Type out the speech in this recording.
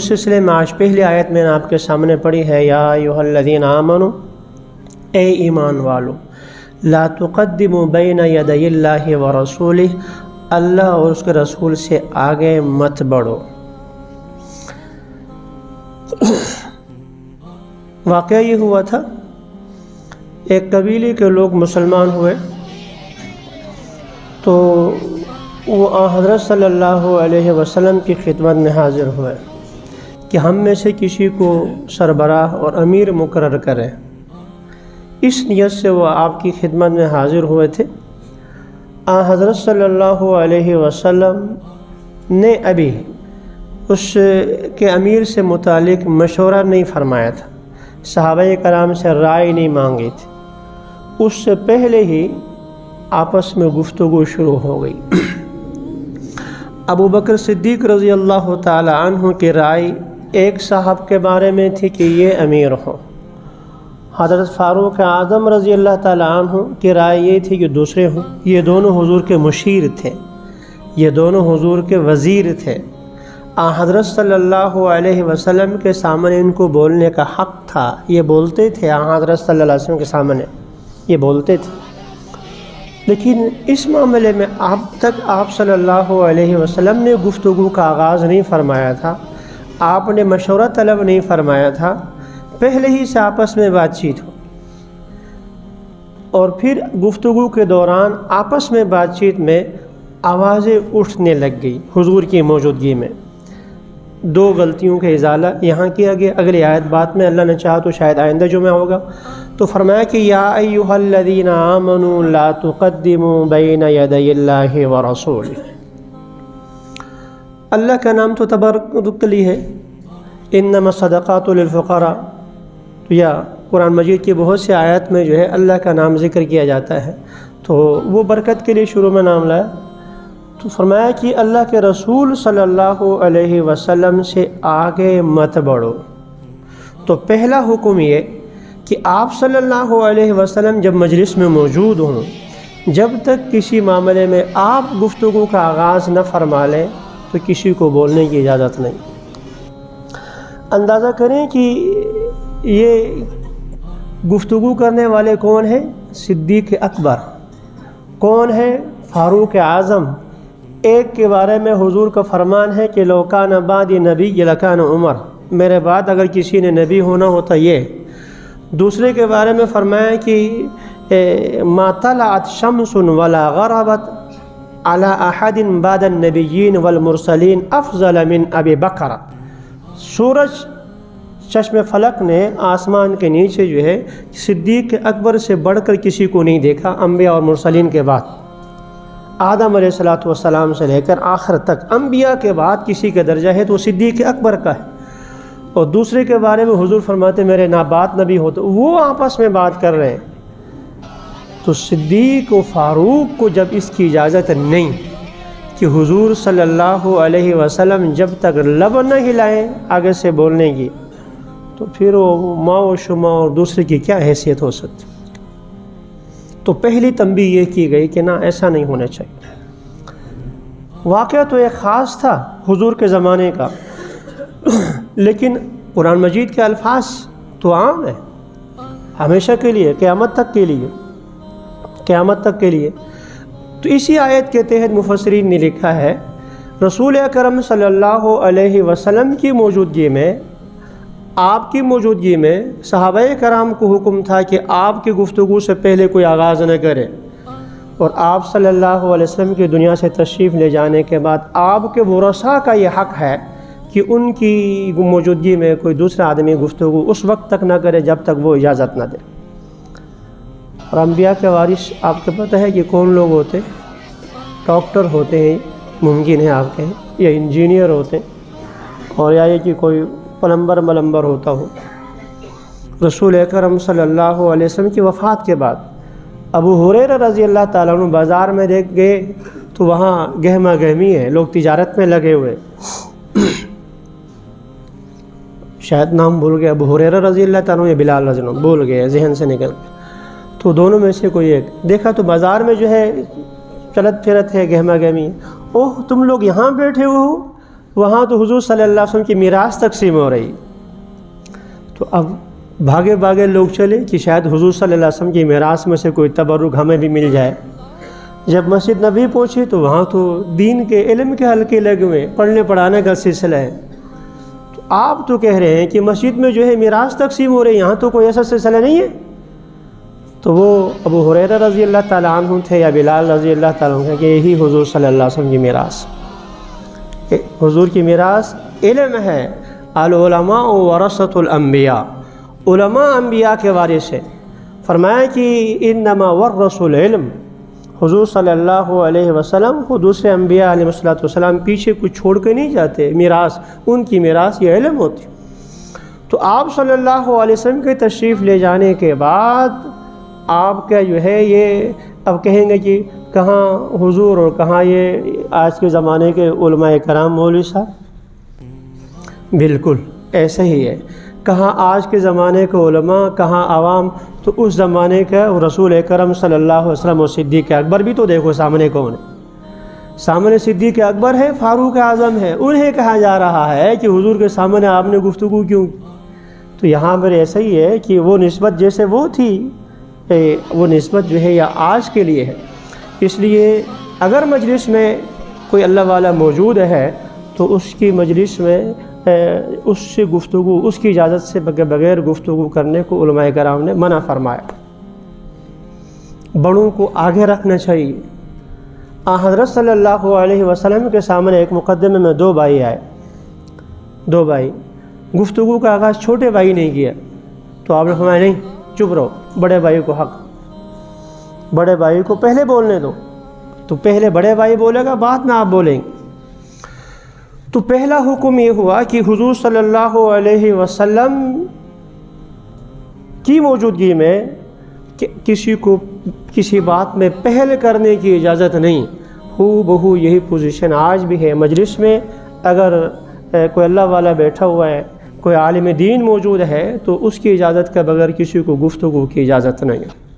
اس سلسلے میں آج پہلی آیت میں نے آپ کے سامنے پڑھی ہے، یا ایھا الذین آمنوا، اے ایمان والو، لا تقدموا بین یدی اللہ ورسولہ، اللہ اور اس کے رسول سے آگے مت بڑھو۔ واقعہ یہ ہوا تھا، ایک قبیلے کے لوگ مسلمان ہوئے تو وہ حضرت صلی اللہ علیہ وسلم کی خدمت میں حاضر ہوئے کہ ہم میں سے کسی کو سربراہ اور امیر مقرر کریں۔ اس نیت سے وہ آپ کی خدمت میں حاضر ہوئے تھے۔ حضرت صلی اللہ علیہ وسلم نے ابھی اس کے امیر سے متعلق مشورہ نہیں فرمایا تھا، صحابہ کرام سے رائے نہیں مانگی تھی، اس سے پہلے ہی آپس میں گفتگو شروع ہو گئی۔ ابو بکر صدیق رضی اللہ تعالی عنہ کی رائے ایک صاحب کے بارے میں تھی کہ یہ امیر ہو، حضرت فاروق اعظم رضی اللہ تعالی عنہ کی رائے یہ تھی کہ دوسرے ہوں۔ یہ دونوں حضور کے مشیر تھے، یہ دونوں حضور کے وزیر تھے۔ حضرت صلی اللہ علیہ وسلم کے سامنے ان کو بولنے کا حق تھا، یہ بولتے تھے، حضرت صلی اللہ علیہ وسلم کے سامنے یہ بولتے تھے، لیکن اس معاملے میں اب تک آپ صلی اللہ علیہ وسلم نے گفتگو کا آغاز نہیں فرمایا تھا، آپ نے مشورہ طلب نہیں فرمایا تھا، پہلے ہی سے آپس میں بات چیت ہو، اور پھر گفتگو کے دوران آپس میں بات چیت میں آوازیں اٹھنے لگ گئی حضور کی موجودگی میں۔ دو غلطیوں کا ازالہ یہاں کیا گیا۔ اگلی آیت بات میں اللہ نے چاہا تو شاید آئندہ جمعہ ہوگا، تو فرمایا کہ یا ایھا الذین آمنوا لا تقدموا بین یدی اللہ ورسولہ۔ اللہ کا نام تو تبارک لی ہے، انما الصدقات للفقراء، یا قرآن مجید کی بہت سی آیات میں جو ہے اللہ کا نام ذکر کیا جاتا ہے، تو وہ برکت کے لیے شروع میں نام لایا۔ تو فرمایا کہ اللہ کے رسول صلی اللہ علیہ وسلم سے آگے مت بڑھو۔ تو پہلا حکم یہ کہ آپ صلی اللہ علیہ وسلم جب مجلس میں موجود ہوں، جب تک کسی معاملے میں آپ گفتگو کا آغاز نہ فرما لیں تو کسی کو بولنے کی اجازت نہیں۔ اندازہ کریں کہ یہ گفتگو کرنے والے کون ہیں؟ صدیق اکبر، کون ہے؟ فاروق اعظم۔ ایک کے بارے میں حضور کا فرمان ہے کہ لو کان بعدی نبی لکان عمر، میرے بعد اگر کسی نے نبی ہونا ہوتا یہ۔ دوسرے کے بارے میں فرمایا کہ ما طلعت شمس ولا غربت علی احد بعد النبیین والمرسلین افضل من ابی بکر۔ سورج چشم فلک نے آسمان کے نیچے جو ہے صدیق اکبر سے بڑھ کر کسی کو نہیں دیکھا انبیاء اور مرسلین کے بعد۔ آدم علیہ السلام سے لے کر آخر تک انبیاء کے بعد کسی کا درجہ ہے تو وہ صدیق اکبر کا ہے۔ اور دوسرے کے بارے میں حضور فرماتے میرے نابات نبی ہوتے، وہ آپس میں بات کر رہے ہیں۔ تو صدیق و فاروق کو جب اس کی اجازت نہیں کہ حضور صلی اللہ علیہ وسلم جب تک لب نہ ہلائیں آگے سے بولنے کی، تو پھر وہ ماں و شما اور دوسرے کی کیا حیثیت ہو سکتی۔ تو پہلی تنبیہ یہ کی گئی کہ نہ، ایسا نہیں ہونا چاہیے۔ واقعہ تو ایک خاص تھا حضور کے زمانے کا، لیکن قرآن مجید کے الفاظ تو عام ہیں ہمیشہ کے لیے، قیامت تک کے لیے، قیامت تک کے لیے۔ تو اسی آیت کے تحت مفسرین نے لکھا ہے رسول اکرم صلی اللہ علیہ وسلم کی موجودگی میں، آپ کی موجودگی میں صحابہ کرام کو حکم تھا کہ آپ کی گفتگو سے پہلے کوئی آغاز نہ کرے، اور آپ صلی اللہ علیہ وسلم کی دنیا سے تشریف لے جانے کے بعد آپ کے ورثاء کا یہ حق ہے کہ ان کی موجودگی میں کوئی دوسرا آدمی گفتگو اس وقت تک نہ کرے جب تک وہ اجازت نہ دے۔ اور انبیاء کے وارث آپ کو پتہ ہے کہ کون لوگ ہوتے؟ ڈاکٹر ہوتے ہیں، ممکن ہے آپ کہیں، یا انجینئر ہوتے ہیں، اور یا یہ کہ کوئی پلمبر ملمبر ہوتا ہو۔ رسول اکرم صلی اللہ علیہ وسلم کی وفات کے بعد ابو ہریرہ رضی اللہ تعالیٰ عنہ بازار میں دیکھ گئے تو وہاں گہما گہمی ہے، لوگ تجارت میں لگے ہوئے، شاید نام بھول گئے، ابو ہریرہ رضی اللہ تعالیٰ عنہ یا بلال رضی اللہ عنہ، بھول گئے، ذہن سے نکل گئے۔ تو دونوں میں سے کوئی ایک دیکھا تو بازار میں جو ہے چلت پھرت ہے، گہما گہمی ہے۔ اوہ تم لوگ یہاں بیٹھے ہو؟ وہاں تو حضور صلی اللہ علیہ وسلم کی میراث تقسیم ہو رہی. تو اب بھاگے بھاگے لوگ چلے کہ شاید حضور صلی اللہ علیہ وسلم کی میراث میں سے کوئی تبرک ہمیں بھی مل جائے. جب مسجد نبوی پہنچے تو وہاں تو دین کے علم کے حلقے لگے ہوئے، پڑھنے پڑھانے کا سلسلہ ہے. تو آپ تو کہہ رہے ہیں کہ مسجد میں جو ہے میراث تقسیم ہو رہی ہے، یہاں تو کوئی ایسا سلسلہ نہیں ہے. تو وہ ابو ہریرہ رضی اللہ تعالیٰ عنہ تھے یا بلال رضی اللہ تعالیٰ عنہ کہ یہی حضور صلی اللہ علیہ وسلم کی میراث. حضور کی میراث علم ہے. العلماء ورثۃ الانبیاء، علماء انبیاء کے وارث ہیں. فرمایا کہ انما ورثوا العلم، حضور صلی اللہ علیہ وسلم کو دوسرے انبیاء علیہ السلام پیچھے کچھ چھوڑ کے نہیں جاتے. میراث، ان کی میراث یہ علم ہوتی. تو آپ صلی اللہ علیہ وسلم کے تشریف لے جانے کے بعد آپ کا جو ہے یہ اب کہیں گے کہ کہاں حضور اور کہاں یہ آج کے زمانے کے علماء کرام مولوی صاحب. بالکل ایسا ہی ہے. کہاں آج کے زمانے کے علماء، کہاں عوام. تو اس زمانے کا رسول اکرم صلی اللہ علیہ وسلم اور صدیق اکبر بھی تو دیکھو سامنے کون ہے. سامنے صدیق اکبر ہے، فاروق اعظم ہے. انہیں کہا جا رہا ہے کہ حضور کے سامنے آپ نے گفتگو کیوں. تو یہاں پر ایسا ہی ہے کہ وہ نسبت جیسے وہ تھی، وہ نسبت جو ہے یا آج کے لیے ہے. اس لیے اگر مجلس میں کوئی اللہ والا موجود ہے تو اس کی مجلس میں اس سے گفتگو، اس کی اجازت سے بغیر گفتگو کرنے کو علماء کرام نے منع فرمایا. بڑوں کو آگے رکھنا چاہیے. حضرت صلی اللہ علیہ وسلم کے سامنے ایک مقدمے میں دو بھائی آئے. دو بھائی، گفتگو کا آغاز چھوٹے بھائی نے کیا. تو آپ نے فرمایا نہیں، چپ رہو، بڑے بھائی کو حق، بڑے بھائی کو پہلے بولنے دو. تو پہلے بڑے بھائی بولے گا، بعد میں آپ بولیں گے. تو پہلا حکم یہ ہوا کہ حضور صلی اللہ علیہ وسلم کی موجودگی میں کسی کو کسی بات میں پہل کرنے کی اجازت نہیں. ہو بہو یہی پوزیشن آج بھی ہے مجلس میں. اگر کوئی اللہ والا بیٹھا ہوا ہے، کوئی عالم دین موجود ہے، تو اس کی اجازت کے بغیر کسی کو گفتگو کی اجازت نہیں ہے.